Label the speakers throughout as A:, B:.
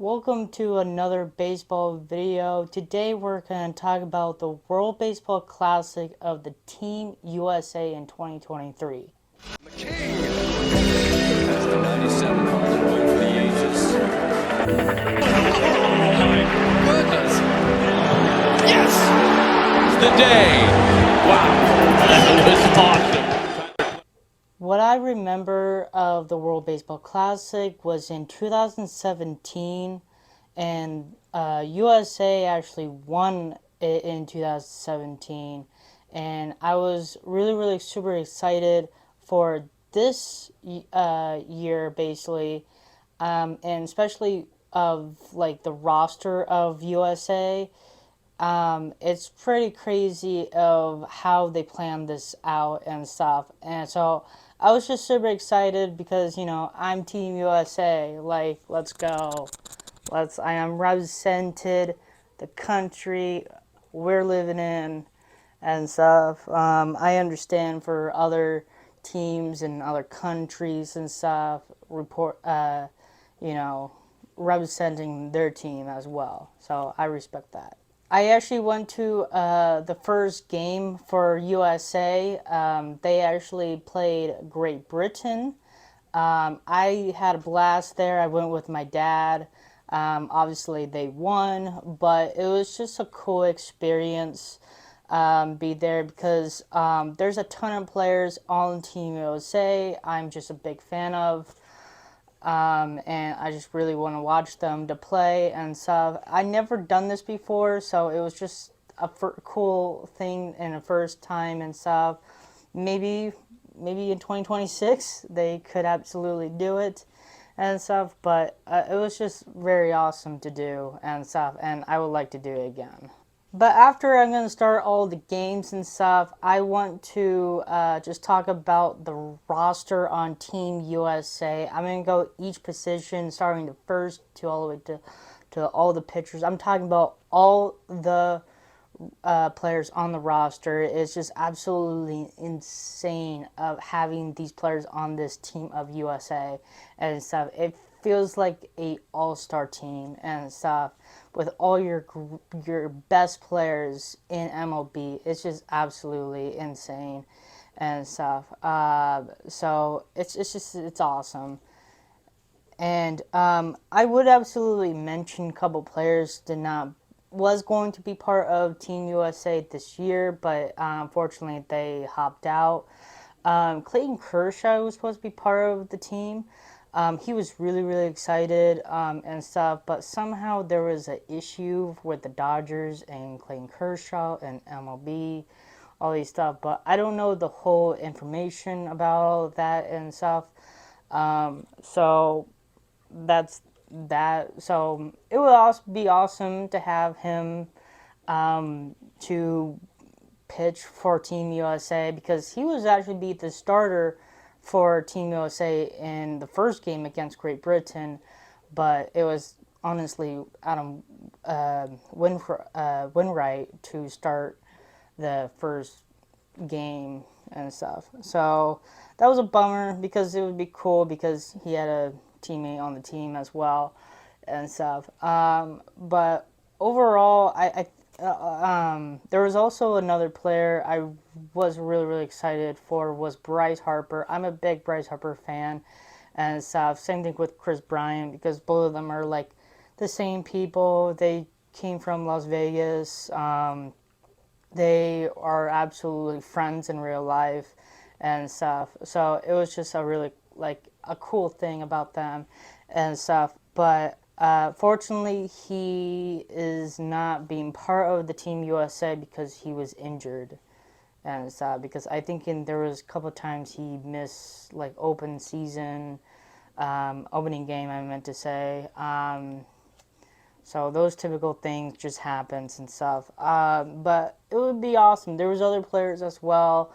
A: Welcome to another baseball video. Today we're going to talk about the World Baseball Classic of the Team USA in 2023.
B: The king has the 97 home run for the ages. Oh my goodness! Yes! It's the day. Wow, that was awesome.
A: What I remember of the World Baseball Classic was in 2017, and USA actually won it in 2017, and I was really super excited for this year basically, and especially of like the roster of USA. It's pretty crazy of how they planned this out and stuff. And so I was just super excited because, I'm Team USA. Like, let's go. I am represented the country we're living in and stuff. I understand for other teams and other countries and stuff, you know, representing their team as well. So I respect that. I actually went to the first game for USA. They actually played Great Britain. I had a blast there. I went with my dad. Obviously, they won, but it was just a cool experience. Be there because there's a ton of players on Team USA. I'm just a big fan of. And I just really want to watch them to play and stuff. I never done this before, so it was just a cool thing and a first time and stuff. Maybe in 2026 they could absolutely do it and stuff. But it was just very awesome to do and stuff, and I would like to do it again. But after I'm going to start all the games and stuff, I want to just talk about the roster on Team USA. I'm going to go each position, starting the first to all the way to all the pitchers. I'm talking about all the players on the roster. It's just absolutely insane of having these players on this team of USA and stuff. It feels like a all-star team and stuff with all your best players in MLB. It's just absolutely insane and stuff. So it's awesome. And I would absolutely mention a couple players did not was going to be part of Team USA this year, but unfortunately they hopped out. Clayton Kershaw was supposed to be part of the team. He was really excited and stuff, but somehow there was an issue with the Dodgers and Clayton Kershaw and MLB, all these stuff. But I don't know the whole information about all of that and stuff. So that's that. So it would also be awesome to have him to pitch for Team USA because he was actually be the starter for Team USA in the first game against Great Britain, but it was honestly Adam Winwright to start the first game and stuff. So that was a bummer because it would be cool because he had a teammate on the team as well and stuff. But overall, there was also another player I was really excited for was Bryce Harper. I'm a big Bryce Harper fan and stuff. Same thing with Chris Bryant because both of them are like the same people. They came from Las Vegas. They are absolutely friends in real life and stuff. So it was just a really like a cool thing about them and stuff. But fortunately, he is not being part of the Team USA because he was injured and stuff. Because I think there was a couple of times he missed like opening game. I meant to say. So those typical things just happens and stuff. But it would be awesome. There was other players as well.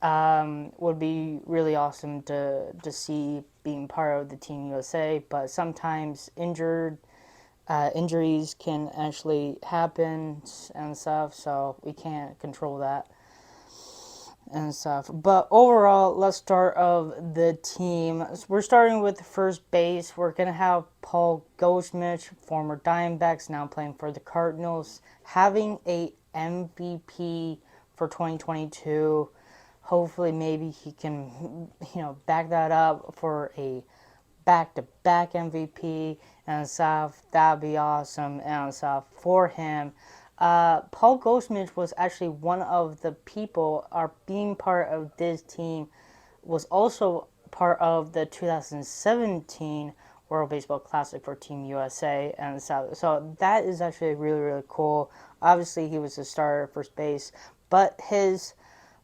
A: Would be really awesome to see being part of the Team USA. But sometimes injuries can actually happen and stuff. So we can't control that and stuff. But overall, let's start of the team. So we're starting with first base. We're gonna have Paul Goldschmidt, former Diamondbacks, now playing for the Cardinals, having a MVP for 2022. Hopefully, maybe he can, back that up for a back-to-back MVP and stuff. That'd be awesome and stuff for him. Paul Goldschmidt was actually one of the people are being part of this team. Was also part of the 2017 World Baseball Classic for Team USA and stuff. So that is actually really cool. Obviously, he was the starter at first base, but his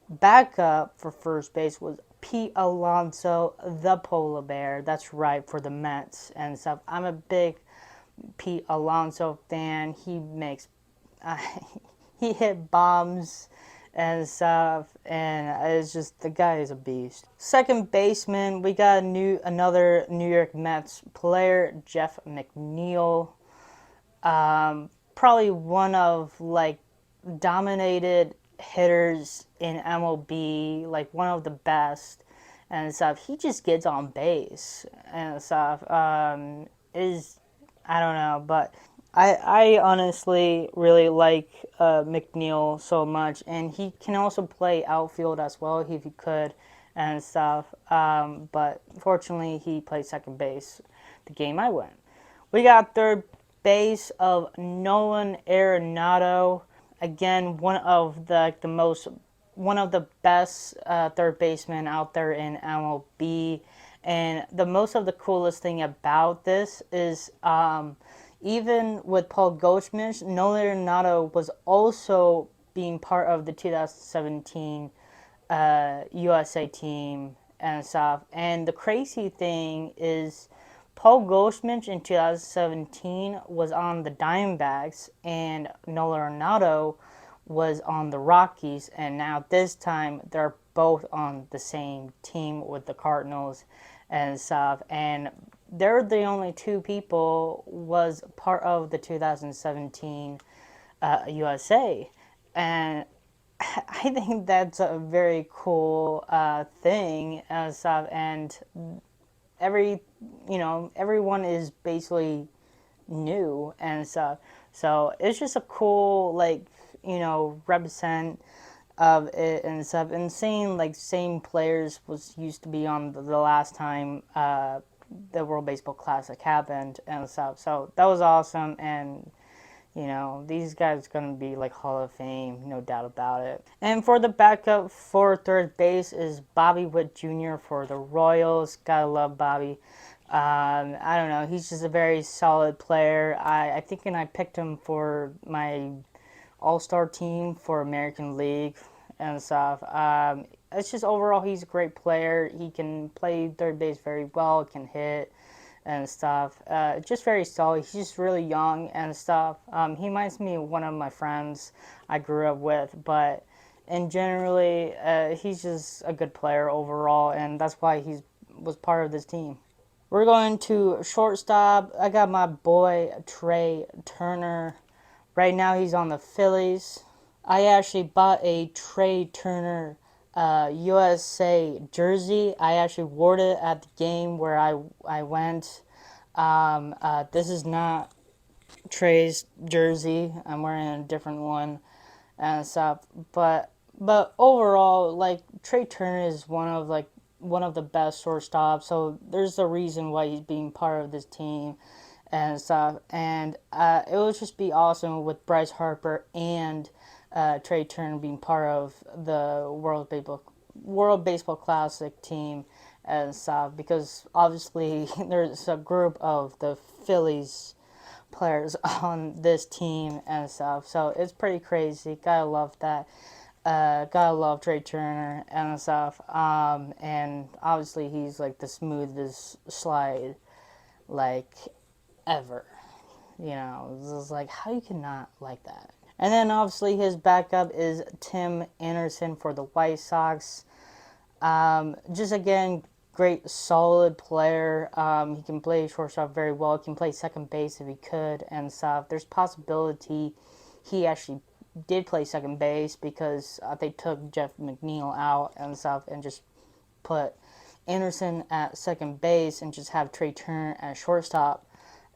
A: backup for first base was Pete Alonso, the polar bear. That's right, for the Mets and stuff. I'm a big Pete Alonso fan. He makes uh, he hit bombs and stuff, and it's just the guy is a beast. Second baseman, we got another New York Mets player, Jeff McNeil. Probably one of like dominated hitters in MLB, like one of the best and stuff. He just gets on base and stuff. Is I don't know, but I honestly really like McNeil so much, and he can also play outfield as well if he could and stuff. But fortunately, he played second base the game I went. We got third base of Nolan Arenado. Again, one of the best third basemen out there in MLB. And the most of the coolest thing about this is even with Paul Goldschmidt, Nolan Arenado was also being part of the 2017 USA team and stuff. And the crazy thing is, Paul Goldschmidt in 2017 was on the Diamondbacks, and Nolan Arenado was on the Rockies, and now this time they're both on the same team with the Cardinals and stuff. And they're the only two people was part of the 2017 USA, and I think that's a very cool thing and stuff. And every everyone is basically new and stuff. So it's just a cool represent of it and stuff. And seeing like same players was used to be on the last time the World Baseball Classic happened and stuff. So that was awesome. And these guys are going to be like Hall of Fame, no doubt about it. And for the backup for third base is Bobby Witt Jr. for the Royals. Gotta love Bobby. I don't know. He's just a very solid player. I think and I picked him for my All-Star team for American League and stuff. It's just overall he's a great player. He can play third base very well, can hit and stuff. Just very solid. He's just really young and stuff. He reminds me of one of my friends I grew up with, but in generally, he's just a good player overall, and that's why he was part of this team. We're going to shortstop. I got my boy Trey Turner. Right now he's on the Phillies. I actually bought a Trey Turner USA jersey. I actually wore it at the game where I went. This is not Trey's jersey. I'm wearing a different one and stuff. But overall, like Trey Turner is one of the best shortstops. So there's a reason why he's being part of this team and stuff. And it would just be awesome with Bryce Harper and Trey Turner being part of the World Baseball Classic team and stuff, because obviously there's a group of the Phillies players on this team and stuff. So it's pretty crazy. Gotta love that. Gotta love Trey Turner and stuff. And obviously he's like the smoothest slide like ever. It's just like how you cannot like that. And then obviously his backup is Tim Anderson for the White Sox. Just again, great solid player. He can play shortstop very well. He can play second base if he could and stuff. There's possibility he actually did play second base because they took Jeff McNeil out and stuff and just put Anderson at second base and just have Trey Turner at shortstop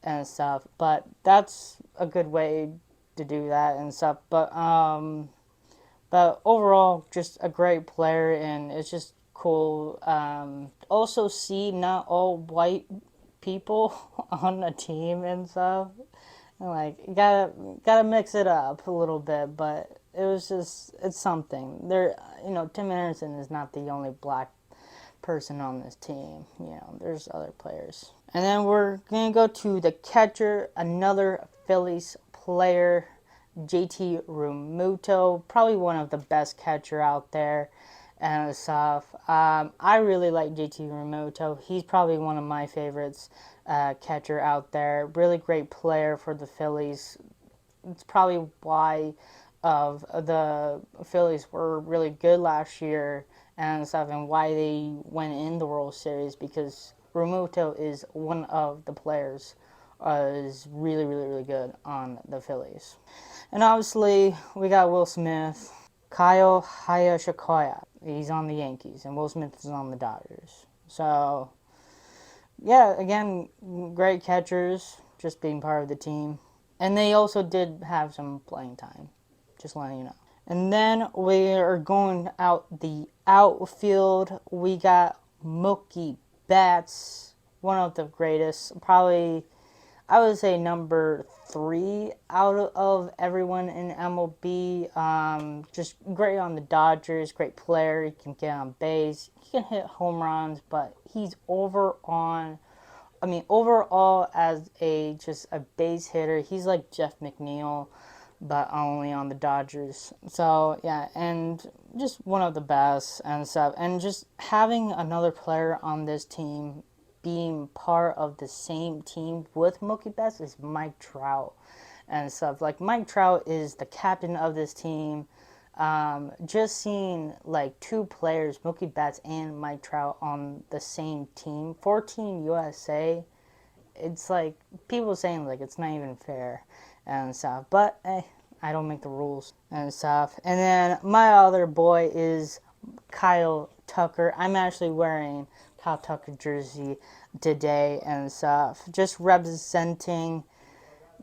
A: and stuff. But that's a good way to do that and stuff. But overall, just a great player, and it's just cool. Also, see not all white people on a team and stuff. Like, you gotta mix it up a little bit, but it's something. Tim Anderson is not the only black person on this team. There's other players. And then we're gonna go to the catcher, another Phillies player, JT Realmuto, probably one of the best catcher out there and stuff. I really like JT Realmuto. He's probably one of my favorites catcher out there. Really great player for the Phillies. It's probably why of the Phillies were really good last year and stuff, and why they went in the World Series, because Realmuto is one of the players is really, really, really good on the Phillies. And obviously, we got Will Smith, Kyle Hayashikoya. He's on the Yankees, and Will Smith is on the Dodgers. So, yeah, again, great catchers, just being part of the team. And they also did have some playing time, just letting you know. And then we are going out the outfield. We got Mookie Betts, one of the greatest, probably I would say number 3 out of everyone in MLB. Just great on the Dodgers, great player. He can get on base, he can hit home runs, but he's overall as just a base hitter, he's like Jeff McNeil, but only on the Dodgers. So yeah, and just one of the best and stuff. And just having another player on this team, being part of the same team with Mookie Betts, is Mike Trout and stuff. Like, Mike Trout is the captain of this team. Just seeing like 2 players, Mookie Betts and Mike Trout, on the same team for Team USA, it's like people saying like it's not even fair and stuff. But I don't make the rules and stuff. And then my other boy is Kyle Tucker. I'm actually wearing Kyle Tucker jersey today and stuff. Just representing.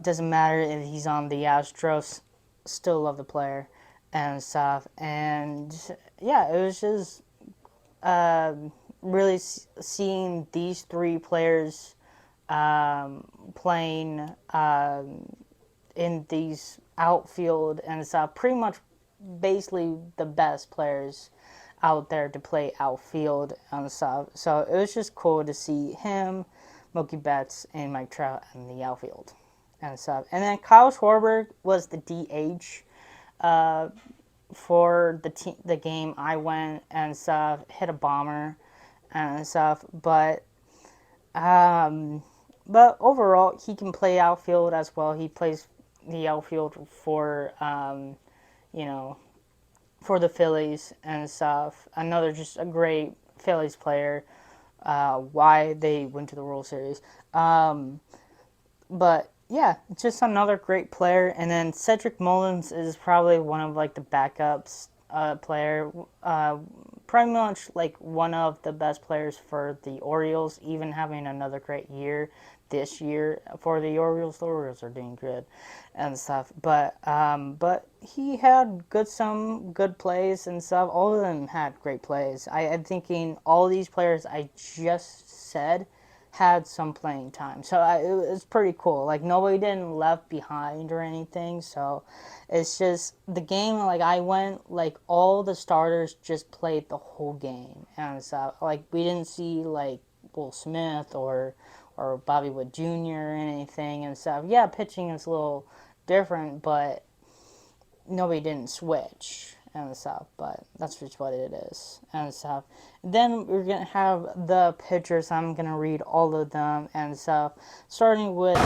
A: Doesn't matter if he's on the Astros. Still love the player and stuff. And yeah, it was just really seeing these 3 players playing in these outfield and stuff. Pretty much, basically the best players out there to play outfield and stuff. So it was just cool to see him, Mookie Betts, and Mike Trout in the outfield and stuff. And then Kyle Schwarber was the DH for the game. I went and stuff, hit a bomber and stuff, but overall he can play outfield as well. He plays the outfield for for the Phillies and stuff. Another just a great Phillies player. Why they went to the World Series. But yeah, just another great player. And then Cedric Mullins is probably one of like the backups player. Pretty much like one of the best players for the Orioles, even having another great year this year for the Orioles. The Orioles are doing good and stuff. But he had some good plays and stuff. All of them had great plays. I'm thinking all these players I just said had some playing time. So it was pretty cool. Like, nobody didn't left behind or anything. So it's just the game, like, I went, like, all the starters just played the whole game and stuff. Like, we didn't see, like, Will Smith or Bobby Wood Jr. or anything and stuff. Yeah, pitching is a little different, but nobody didn't switch and stuff, but that's just what it is and stuff. Then we're gonna have the pitchers. I'm gonna read all of them and stuff, starting with